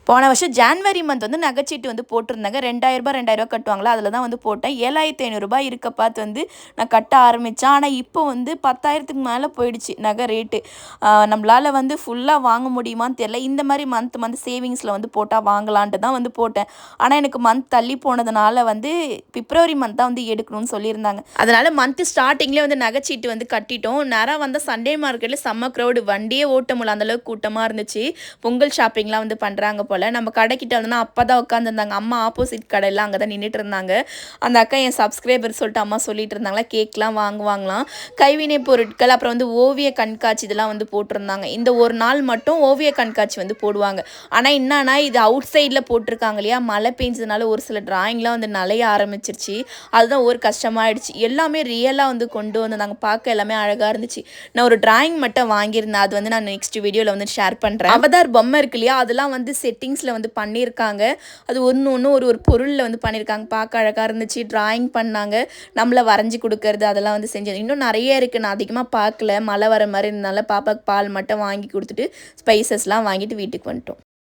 போன வருஷம் January month வந்து நகைச்சீட்டு வந்து போட்டிருந்தாங்க. ரூ. 2000 கட்டுவாங்களா, அதில தான் வந்து போட்டேன். ரூ. 7500 இருக்க பார்த்து வந்து நான் கட்ட ஆரம்பித்தேன். ஆனால் இப்போ வந்து 10,000க்கு மேலே போயிடுச்சு நகை ரேட்டு. நம்மளால் வந்து ஃபுல்லாக வாங்க முடியுமான்னு தெரியல. இந்த மாதிரி மந்த் சேவிங்ஸில் வந்து போட்டால் வாங்கலான்ட்டு தான் வந்து போட்டேன். ஆனால் எனக்கு மந்த் தள்ளி போனதுனால வந்து பிப்ரவரி மந்த் தான் வந்து எடுக்கணும்னு சொல்லியிருந்தாங்க. அதனால் மந்த் ஸ்டார்டிங்லேயே வந்து நகைச்சீட்டு வந்து கட்டிட்டோம். நேராக வந்த சண்டே மார்க்கெட்டில் செம்ம க்ரௌடு, வண்டியே ஓட்ட முடியல, அந்தளவுக்கு கூட்டமாக இருந்துச்சு. பொங்கல் ஷாப்பிங்லாம் வந்து பண்ணுறாங்க போல். நம்ம கடைக்கிட்ட வந்தோன்னா அப்பா தான் உட்காந்துருந்தாங்க. அம்மா ஆப்போசிட் கடையில் அங்கே தான் நின்றுட்டு இருந்தாங்க. அந்த அக்கா என் சப்ஸ்கிரைபர் சொல்லிட்டு அம்மா சொல்லிட்டு இருந்தாங்களா, கேக்லாம் வாங்குவாங்களாம், கைவினை பொருட்கள், அப்புறம் வந்து ஓவிய கண்காட்சி இதெல்லாம் வந்து போட்டிருந்தாங்க. இந்த ஒரு நாள் மட்டும் ஓவிய கண்காட்சி வந்து போடுவாங்க. ஆனால் என்னன்னா இது அவுட் சைடில் போட்டிருக்காங்க இல்லையா, மழை பெஞ்சதுனால ஒரு சில டிராயிங்லாம் வந்து நலைய ஆரம்பிச்சிருச்சு. அதுதான் ஒரு கஷ்டமாயிடுச்சு. எல்லாமே ரியலாக வந்து கொண்டு வந்தாங்க, பார்க்க எல்லாமே அழகாக இருந்துச்சு. நான் ஒரு டிராயிங் மட்டும் வாங்கியிருந்தேன், அது வந்து நான் நெக்ஸ்ட் வீடியோவில் வந்து ஷேர் பண்ணுறேன். அவதார் பொம்மை இருக்கு இல்லையா, அதெல்லாம் வந்து செட்டிங்ஸில் வந்து பண்ணியிருக்காங்க. அது ஒன்று ஒன்று ஒரு ஒரு பொருளில் வந்து பண்ணியிருக்காங்க, பார்க்க அழகாக இருந்துச்சு. டிராயிங் பண்ணாங்க, நம்மளை வரைஞ்சி கொடுக்கறது அதெல்லாம் வந்து செஞ்சது. இன்னும் நிறைய இருக்குது, நான் அதிகமாக பார்க்கல. மழை வர மாதிரி இருந்தனால பாப்பாவுக்கு பால் மட்டும் வாங்கி கொடுத்துட்டு ஸ்பைசஸ்லாம் வாங்கிட்டு வீட்டுக்கு வந்துட்டோம்.